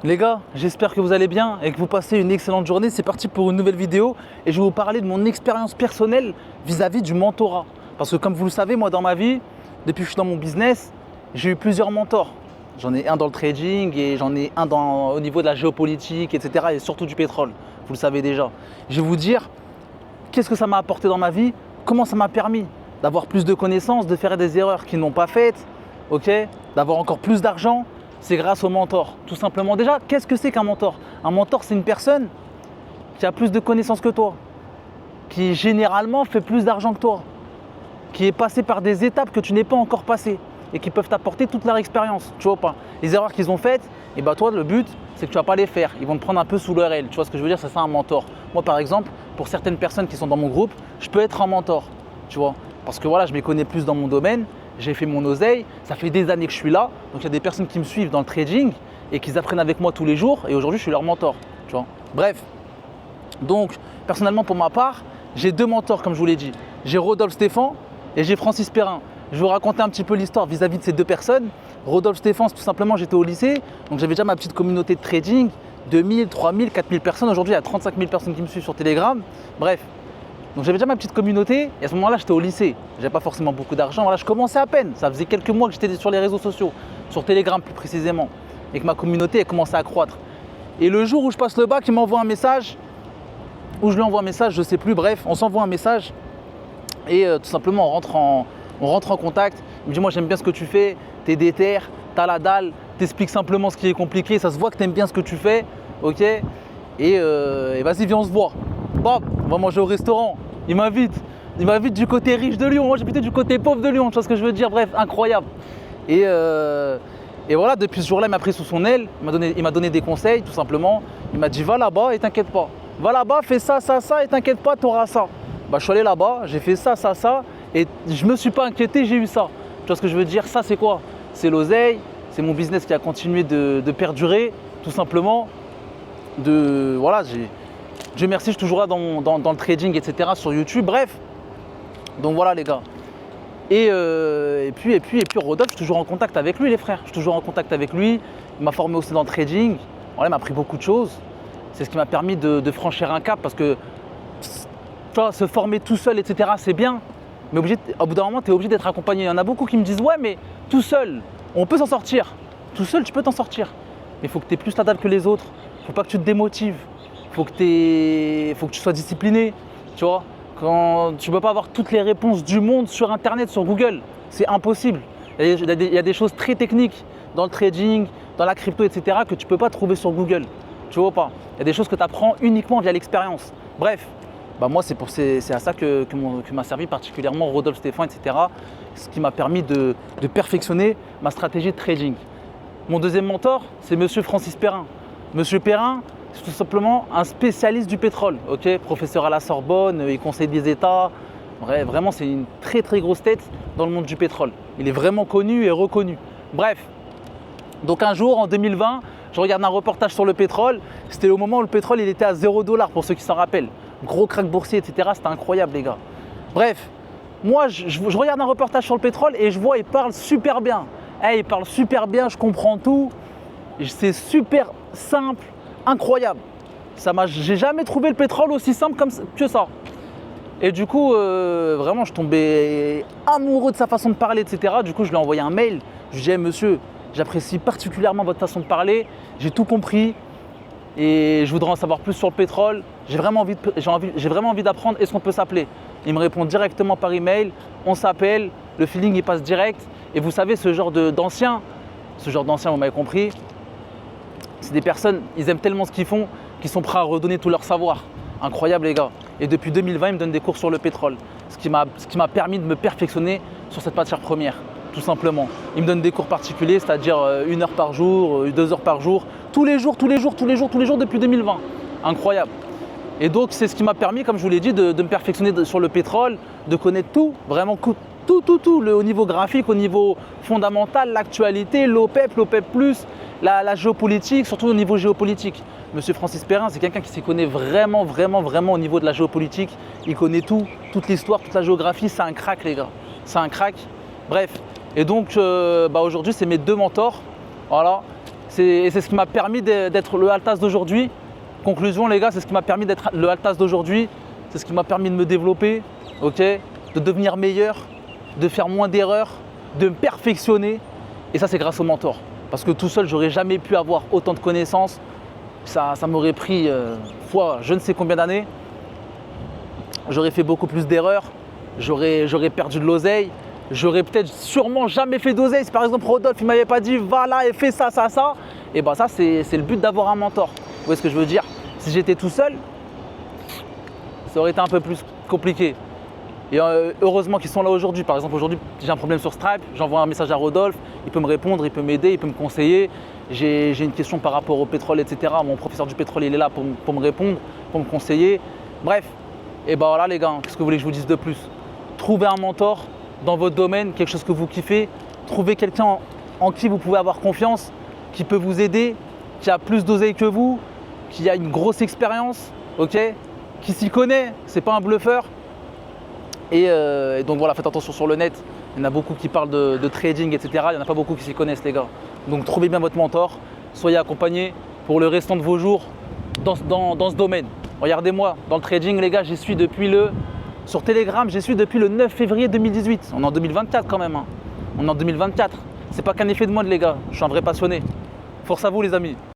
Les gars, j'espère que vous allez bien et que vous passez une excellente journée. C'est parti pour une nouvelle vidéo et je vais vous parler de mon expérience personnelle vis-à-vis du mentorat. Parce que comme vous le savez, moi dans ma vie, depuis que je suis dans mon business, j'ai eu plusieurs mentors. J'en ai un dans le trading et j'en ai un au niveau de la géopolitique, etc. et surtout du pétrole. Vous le savez déjà. Je vais vous dire qu'est-ce que ça m'a apporté dans ma vie, comment ça m'a permis d'avoir plus de connaissances, de faire des erreurs qu'ils n'ont pas faites, ok, d'avoir encore plus d'argent. C'est grâce au mentor, tout simplement. Déjà, qu'est-ce que c'est qu'un mentor? Un mentor, c'est une personne qui a plus de connaissances que toi, qui généralement fait plus d'argent que toi, qui est passé par des étapes que tu n'es pas encore passé et qui peuvent t'apporter toute leur expérience. Tu vois pas? Les erreurs qu'ils ont faites, et bah toi, le but, c'est que tu vas pas les faire. Ils vont te prendre un peu sous leur aile. Tu vois ce que je veux dire? C'est ça un mentor. Moi, par exemple, pour certaines personnes qui sont dans mon groupe, je peux être un mentor. Tu vois? Parce que voilà, je m'y connais plus dans mon domaine. J'ai fait mon oseille, ça fait des années que je suis là. Donc il y a des personnes qui me suivent dans le trading et qui apprennent avec moi tous les jours. Et aujourd'hui, je suis leur mentor. Tu vois. Bref, donc personnellement pour ma part, j'ai deux mentors comme je vous l'ai dit. J'ai Rodolphe Stéphane et j'ai Francis Perrin. Je vais vous raconter un petit peu l'histoire vis-à-vis de ces deux personnes. Rodolphe Stéphane, tout simplement, j'étais au lycée. Donc j'avais déjà ma petite communauté de trading. 2000, 3000, 4000 personnes. Aujourd'hui, il y a 35 000 personnes qui me suivent sur Telegram. Bref. Donc j'avais déjà ma petite communauté et à ce moment-là, j'étais au lycée. J'avais pas forcément beaucoup d'argent. Voilà, je commençais à peine. Ça faisait quelques mois que j'étais sur les réseaux sociaux, sur Telegram plus précisément, et que ma communauté a commencé à croître. Et le jour où je passe le bac, il m'envoie un message, ou je lui envoie un message, je sais plus. Bref, on s'envoie un message et tout simplement on rentre en contact. Il me dit moi j'aime bien ce que tu fais, t'es déter, t'as la dalle, t'expliques simplement ce qui est compliqué. Ça se voit que t'aimes bien ce que tu fais, ok. Et vas-y viens on se voit. Bob, on va manger au restaurant. Il m'invite du côté riche de Lyon. Moi, j'habitais du côté pauvre de Lyon. Tu vois ce que je veux dire? Bref, incroyable. Et voilà, depuis ce jour-là, il m'a pris sous son aile. Il m'a donné des conseils, tout simplement. Il m'a dit, va là-bas et t'inquiète pas. Va là-bas, fais ça, ça, ça et t'inquiète pas, t'auras ça. Bah, je suis allé là-bas, j'ai fait ça, ça, ça. Et je me suis pas inquiété, j'ai eu ça. Tu vois ce que je veux dire? Ça, c'est quoi? C'est l'oseille. C'est mon business qui a continué de perdurer, tout simplement. Voilà, Dieu merci, je suis toujours là dans le trading, etc. sur YouTube, bref. Donc voilà les gars. Et puis Rodolphe, je suis toujours en contact avec lui les frères. Je suis toujours en contact avec lui. Il m'a formé aussi dans le trading. Voilà, il m'a appris beaucoup de choses. C'est ce qui m'a permis de franchir un cap parce que tu vois, se former tout seul, etc. c'est bien. Mais au bout d'un moment, tu es obligé d'être accompagné. Il y en a beaucoup qui me disent ouais mais tout seul, on peut s'en sortir. Tout seul, tu peux t'en sortir. Mais il faut que tu aies plus la dalle que les autres. Il ne faut pas que tu te démotives. Faut que tu sois discipliné, tu vois. Tu ne peux pas avoir toutes les réponses du monde sur Internet, sur Google. C'est impossible. Il y a des choses très techniques dans le trading, dans la crypto, etc. que tu ne peux pas trouver sur Google. Tu vois pas? Il y a des choses que tu apprends uniquement via l'expérience. Bref, bah moi c'est à ça que m'a servi particulièrement Rodolphe Stéphane, etc. Ce qui m'a permis de perfectionner ma stratégie de trading. Mon deuxième mentor, c'est monsieur Francis Perrin. Monsieur Perrin, c'est tout simplement un spécialiste du pétrole, ok, professeur à la Sorbonne, il conseille des États. Vraiment, c'est une très très grosse tête dans le monde du pétrole. Il est vraiment connu et reconnu. Bref, donc un jour en 2020, je regarde un reportage sur le pétrole. C'était au moment où le pétrole il était à 0$ pour ceux qui s'en rappellent. Gros crack boursier, etc. C'était incroyable les gars. Bref, moi je regarde un reportage sur le pétrole et je vois il parle super bien. Il parle super bien, je comprends tout. C'est super simple. Incroyable. J'ai jamais trouvé le pétrole aussi simple que ça. Et du coup, vraiment, je tombais amoureux de sa façon de parler, etc. Du coup, je lui ai envoyé un mail. Je lui ai dit, hey, monsieur, j'apprécie particulièrement votre façon de parler. J'ai tout compris et je voudrais en savoir plus sur le pétrole. J'ai vraiment envie d'apprendre. Est-ce qu'on peut s'appeler? Il me répond directement par email. On s'appelle. Le feeling, il passe direct. Et vous savez, ce genre d'anciens, vous m'avez compris. C'est des personnes, ils aiment tellement ce qu'ils font qu'ils sont prêts à redonner tout leur savoir. Incroyable les gars. Et depuis 2020, ils me donnent des cours sur le pétrole. Ce qui m'a permis de me perfectionner sur cette matière première, tout simplement. Ils me donnent des cours particuliers, c'est-à-dire 1 heure par jour, 2 heures par jour, tous les jours depuis 2020. Incroyable. Et donc c'est ce qui m'a permis, comme je vous l'ai dit, de me perfectionner sur le pétrole, de connaître tout, vraiment tout, au niveau graphique, au niveau fondamental, l'actualité, l'OPEP, la géopolitique, surtout au niveau géopolitique. Monsieur Francis Perrin, c'est quelqu'un qui s'y connaît vraiment au niveau de la géopolitique. Il connaît tout, toute l'histoire, toute la géographie. C'est un crack, les gars. C'est un crack. Bref. Et donc, aujourd'hui, c'est mes deux mentors. Voilà. Et c'est ce qui m'a permis d'être le Altaz d'aujourd'hui. Conclusion les gars, c'est ce qui m'a permis d'être le Altaz d'aujourd'hui. C'est ce qui m'a permis de me développer, ok, de devenir meilleur, de faire moins d'erreurs, de me perfectionner. Et ça, c'est grâce au mentor. Parce que tout seul, j'aurais jamais pu avoir autant de connaissances. Ça m'aurait pris fois je ne sais combien d'années. J'aurais fait beaucoup plus d'erreurs. J'aurais perdu de l'oseille. J'aurais peut-être sûrement jamais fait d'oseille. Si par exemple Rodolphe il m'avait pas dit va là et fais ça, ça, ça. Et ben ça, c'est le but d'avoir un mentor. Vous voyez ce que je veux dire? Si j'étais tout seul, ça aurait été un peu plus compliqué. Et heureusement qu'ils sont là aujourd'hui. Par exemple, aujourd'hui, j'ai un problème sur Stripe, j'envoie un message à Rodolphe, il peut me répondre, il peut m'aider, il peut me conseiller. J'ai une question par rapport au pétrole, etc. Mon professeur du pétrole, il est là pour me répondre, pour me conseiller. Bref, et ben voilà les gars, qu'est-ce que vous voulez que je vous dise de plus? Trouvez un mentor dans votre domaine, quelque chose que vous kiffez. Trouvez quelqu'un en qui vous pouvez avoir confiance, qui peut vous aider, qui a plus d'oseille que vous, qui a une grosse expérience, ok, qui s'y connaît, c'est pas un bluffeur. Et donc voilà, faites attention sur le net. Il y en a beaucoup qui parlent de trading, etc. Il n'y en a pas beaucoup qui s'y connaissent, les gars. Donc trouvez bien votre mentor, soyez accompagnés pour le restant de vos jours dans ce domaine. Regardez-moi, dans le trading, les gars, j'y suis sur Telegram, j'y suis depuis le 9 février 2018. On est en 2024 quand même. Hein. On est en 2024. C'est pas qu'un effet de mode, les gars. Je suis un vrai passionné. Force à vous, les amis.